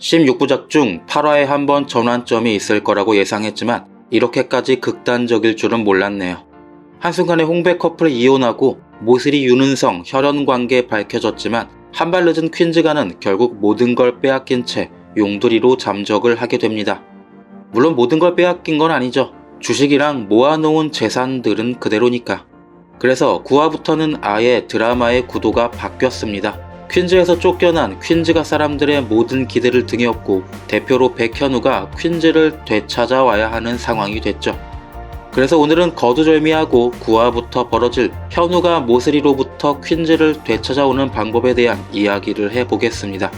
16부작 중 8화에 한 번 전환점이 있을 거라고 예상했지만 이렇게까지 극단적일 줄은 몰랐네요. 한순간에 홍배 커플 이혼하고 모슬이 윤은성 혈연 관계 밝혀졌지만 한발 늦은 퀸즈가는 결국 모든 걸 빼앗긴 채 용두리로 잠적을 하게 됩니다. 물론 모든 걸 빼앗긴 건 아니죠. 주식이랑 모아놓은 재산들은 그대로니까. 그래서 9화부터는 아예 드라마의 구도가 바뀌었습니다. 퀸즈에서 쫓겨난 퀸즈가 사람들의 모든 기대를 등에 업고 대표로 백현우가 퀸즈를 되찾아와야 하는 상황이 됐죠. 그래서 오늘은 거두절미하고 9화부터 벌어질 현우가 모슬이로부터 퀸즈를 되찾아오는 방법에 대한 이야기를 해보겠습니다.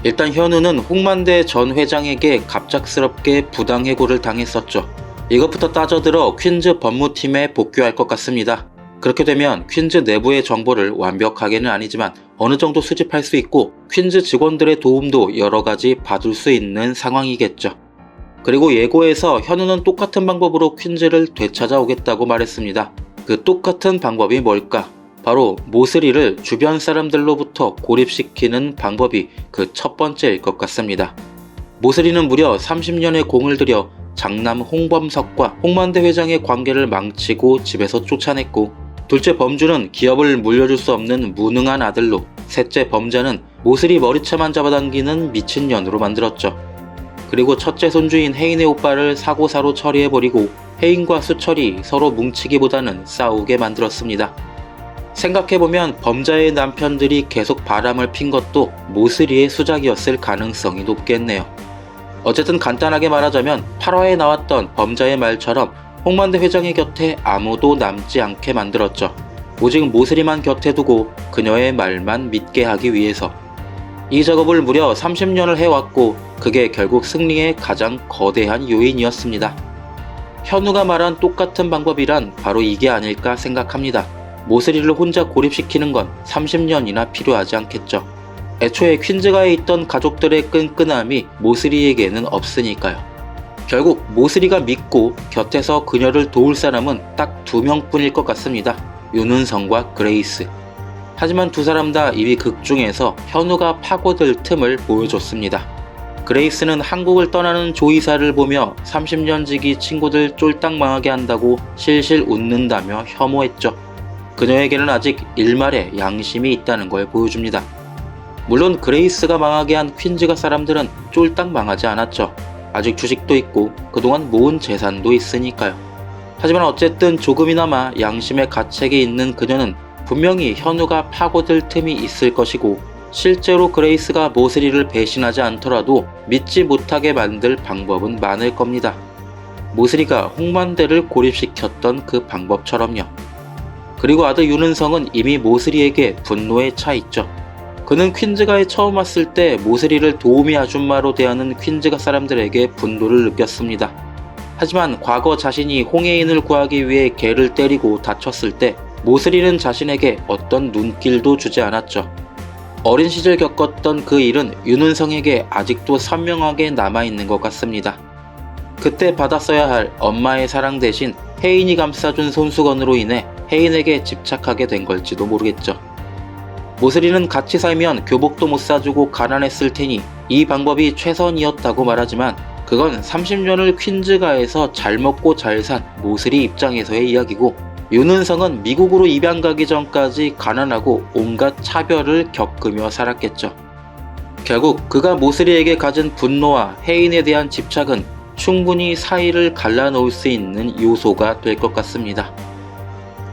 일단 현우는 홍만대 전 회장에게 갑작스럽게 부당해고를 당했었죠. 이것부터 따져들어 퀸즈 법무팀에 복귀할 것 같습니다. 그렇게 되면 퀸즈 내부의 정보를 완벽하게는 아니지만 어느 정도 수집할 수 있고 퀸즈 직원들의 도움도 여러 가지 받을 수 있는 상황이겠죠. 그리고 예고에서 현우는 똑같은 방법으로 퀸즈를 되찾아오겠다고 말했습니다. 그 똑같은 방법이 뭘까? 바로 모슬이를 주변 사람들로부터 고립시키는 방법이 그 첫 번째일 것 같습니다. 모슬이는 무려 30년의 공을 들여 장남 홍범석과 홍만대 회장의 관계를 망치고 집에서 쫓아냈고, 둘째 범주는 기업을 물려줄 수 없는 무능한 아들로, 셋째 범자는 모슬이 머리채만 잡아당기는 미친년으로 만들었죠. 그리고 첫째 손주인 혜인의 오빠를 사고사로 처리해버리고 혜인과 수철이 서로 뭉치기보다는 싸우게 만들었습니다. 생각해보면 범자의 남편들이 계속 바람을 핀 것도 모슬이의 수작이었을 가능성이 높겠네요. 어쨌든 간단하게 말하자면 8화에 나왔던 범자의 말처럼 홍만대 회장의 곁에 아무도 남지 않게 만들었죠. 오직 모슬이만 곁에 두고 그녀의 말만 믿게 하기 위해서. 이 작업을 무려 30년을 해왔고 그게 결국 승리의 가장 거대한 요인이었습니다. 현우가 말한 똑같은 방법이란 바로 이게 아닐까 생각합니다. 모슬이를 혼자 고립시키는 건 30년이나 필요하지 않겠죠. 애초에 퀸즈가에 있던 가족들의 끈끈함이 모슬이에게는 없으니까요. 결국 모슬이가 믿고 곁에서 그녀를 도울 사람은 딱 2명뿐일 것 같습니다. 윤은성과 그레이스. 하지만 두 사람 다 이미 극중에서 현우가 파고들 틈을 보여줬습니다. 그레이스는 한국을 떠나는 조이사를 보며 30년 지기 친구들 쫄딱 망하게 한다고 실실 웃는다며 혐오했죠. 그녀에게는 아직 일말의 양심이 있다는 걸 보여줍니다. 물론 그레이스가 망하게 한 퀸즈가 사람들은 쫄딱 망하지 않았죠. 아직 주식도 있고 그동안 모은 재산도 있으니까요. 하지만 어쨌든 조금이나마 양심의 가책이 있는 그녀는 분명히 현우가 파고들 틈이 있을 것이고, 실제로 그레이스가 모슬이를 배신하지 않더라도 믿지 못하게 만들 방법은 많을 겁니다. 모슬이가 홍만대를 고립시켰던 그 방법처럼요. 그리고 아들 윤은성은 이미 모슬이에게 분노에 차 있죠. 그는 퀸즈가에 처음 왔을 때 모슬이를 도우미 아줌마로 대하는 퀸즈가 사람들에게 분노를 느꼈습니다. 하지만 과거 자신이 홍혜인을 구하기 위해 개를 때리고 다쳤을 때 모슬이는 자신에게 어떤 눈길도 주지 않았죠. 어린 시절 겪었던 그 일은 윤은성에게 아직도 선명하게 남아있는 것 같습니다. 그때 받았어야 할 엄마의 사랑 대신 혜인이 감싸준 손수건으로 인해 혜인에게 집착하게 된 걸지도 모르겠죠. 모슬이는 같이 살면 교복도 못 사주고 가난했을 테니 이 방법이 최선이었다고 말하지만 그건 30년을 퀸즈가에서 잘 먹고 잘 산 모슬이 입장에서의 이야기고, 윤은성은 미국으로 입양 가기 전까지 가난하고 온갖 차별을 겪으며 살았겠죠. 결국 그가 모슬이에게 가진 분노와 혜인에 대한 집착은 충분히 사이를 갈라놓을 수 있는 요소가 될 것 같습니다.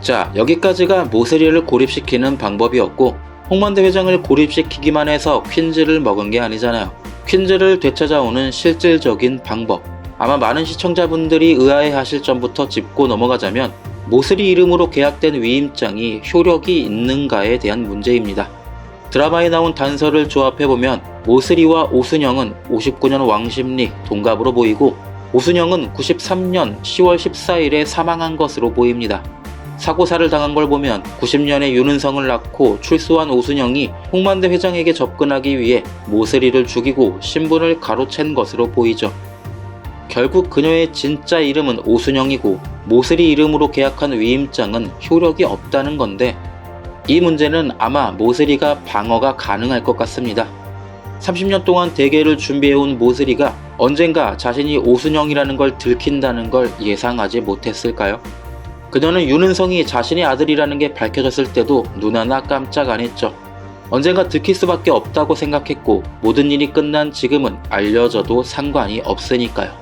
자, 여기까지가 모슬이를 고립시키는 방법이었고, 홍만대 회장을 고립시키기만 해서 퀸즈를 먹은 게 아니잖아요. 퀸즈를 되찾아오는 실질적인 방법. 아마 많은 시청자분들이 의아해하실 점부터 짚고 넘어가자면 모슬이 이름으로 계약된 위임장이 효력이 있는가에 대한 문제입니다. 드라마에 나온 단서를 조합해보면 모슬이와 오순영은 59년 왕십리 동갑으로 보이고, 오순영은 93년 10월 14일에 사망한 것으로 보입니다. 사고사를 당한 걸 보면 90년에 윤은성을 낳고 출소한 오순영이 홍만대 회장에게 접근하기 위해 모슬이를 죽이고 신분을 가로챈 것으로 보이죠. 결국 그녀의 진짜 이름은 오순영이고 모슬이 이름으로 계약한 위임장은 효력이 없다는 건데, 이 문제는 아마 모슬이가 방어가 가능할 것 같습니다. 30년 동안 대계를 준비해온 모슬이가 언젠가 자신이 오순영이라는 걸 들킨다는 걸 예상하지 못했을까요? 그녀는 윤은성이 자신의 아들이라는 게 밝혀졌을 때도 눈 하나 깜짝 안 했죠. 언젠가 들킬 수밖에 없다고 생각했고 모든 일이 끝난 지금은 알려져도 상관이 없으니까요.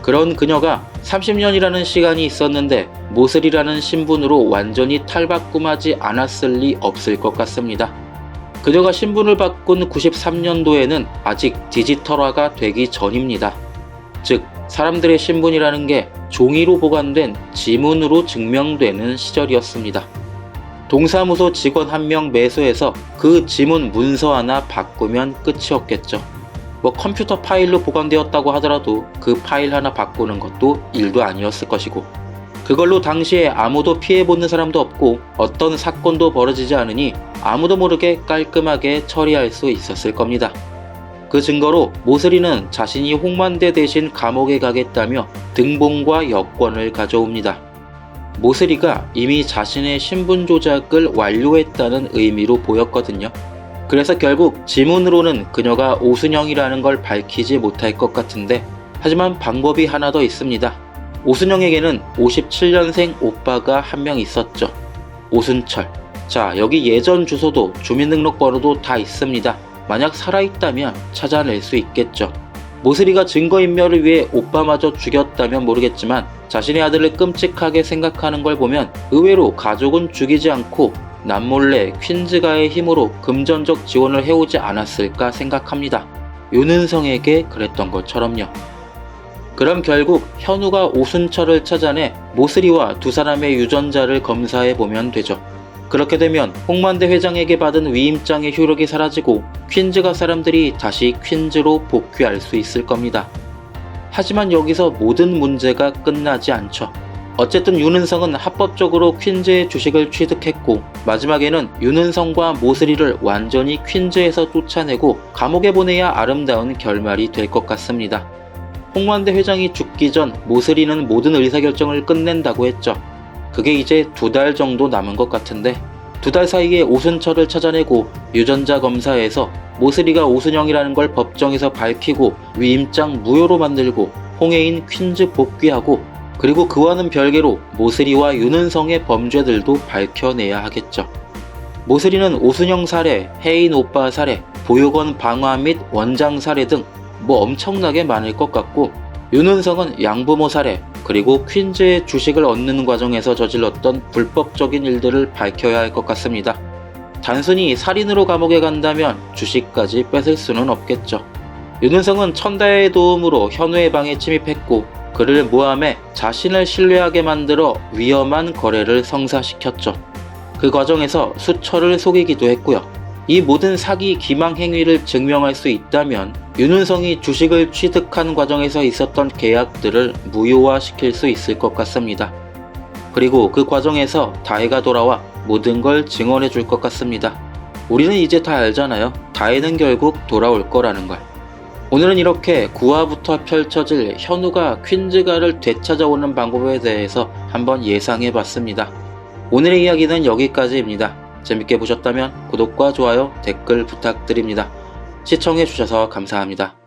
그런 그녀가 30년이라는 시간이 있었는데 모슬이라는 신분으로 완전히 탈바꿈하지 않았을 리 없을 것 같습니다. 그녀가 신분을 바꾼 93년도에는 아직 디지털화가 되기 전입니다. 즉 사람들의 신분이라는 게 종이로 보관된 지문으로 증명되는 시절이었습니다. 동사무소 직원 한 명 매수해서 그 지문 문서 하나 바꾸면 끝이었겠죠. 컴퓨터 파일로 보관되었다고 하더라도 그 파일 하나 바꾸는 것도 일도 아니었을 것이고, 그걸로 당시에 아무도 피해보는 사람도 없고 어떤 사건도 벌어지지 않으니 아무도 모르게 깔끔하게 처리할 수 있었을 겁니다. 그 증거로 모슬이는 자신이 홍만대 대신 감옥에 가겠다며 등본과 여권을 가져옵니다. 모슬이가 이미 자신의 신분 조작을 완료했다는 의미로 보였거든요. 그래서 결국 지문으로는 그녀가 오순영이라는 걸 밝히지 못할 것 같은데, 하지만 방법이 하나 더 있습니다. 오순영에게는 57년생 오빠가 한 명 있었죠. 오순철. 자, 여기 예전 주소도 주민등록번호도 다 있습니다. 만약 살아있다면 찾아낼 수 있겠죠. 모슬이가 증거인멸을 위해 오빠마저 죽였다면 모르겠지만 자신의 아들을 끔찍하게 생각하는 걸 보면 의외로 가족은 죽이지 않고 남몰래 퀸즈가의 힘으로 금전적 지원을 해오지 않았을까 생각합니다. 윤은성에게 그랬던 것처럼요. 그럼 결국 현우가 오순철을 찾아내 모슬이와 두 사람의 유전자를 검사해보면 되죠. 그렇게 되면 홍만대 회장에게 받은 위임장의 효력이 사라지고 퀸즈가 사람들이 다시 퀸즈로 복귀할 수 있을 겁니다. 하지만 여기서 모든 문제가 끝나지 않죠. 어쨌든 윤은성은 합법적으로 퀸즈의 주식을 취득했고 마지막에는 윤은성과 모슬이를 완전히 퀸즈에서 쫓아내고 감옥에 보내야 아름다운 결말이 될 것 같습니다. 홍만대 회장이 죽기 전 모슬이는 모든 의사결정을 끝낸다고 했죠. 그게 이제 2달 정도 남은 것 같은데 2달 사이에 오순철을 찾아내고 유전자 검사에서 모슬이가 오순영이라는 걸 법정에서 밝히고 위임장 무효로 만들고 홍해인 퀸즈 복귀하고, 그리고 그와는 별개로 모슬이와 윤은성의 범죄들도 밝혀내야 하겠죠. 모슬이는 오순영 살해, 혜인 오빠 살해, 보육원 방화 및 원장 살해 등 엄청나게 많을 것 같고, 윤은성은 양부모 살해, 그리고 퀸즈의 주식을 얻는 과정에서 저질렀던 불법적인 일들을 밝혀야 할 것 같습니다. 단순히 살인으로 감옥에 간다면 주식까지 뺏을 수는 없겠죠. 윤은성은 천다의 도움으로 현우의 방에 침입했고 그를 모함해 자신을 신뢰하게 만들어 위험한 거래를 성사시켰죠. 그 과정에서 수철을 속이기도 했고요. 이 모든 사기 기망 행위를 증명할 수 있다면 윤은성이 주식을 취득한 과정에서 있었던 계약들을 무효화시킬 수 있을 것 같습니다. 그리고 그 과정에서 다혜가 돌아와 모든 걸 증언해 줄 것 같습니다. 우리는 이제 다 알잖아요. 다혜는 결국 돌아올 거라는 걸. 오늘은 이렇게 9화부터 펼쳐질 현우가 퀸즈가를 되찾아오는 방법에 대해서 한번 예상해 봤습니다. 오늘의 이야기는 여기까지입니다. 재밌게 보셨다면 구독과 좋아요, 댓글 부탁드립니다. 시청해 주셔서 감사합니다.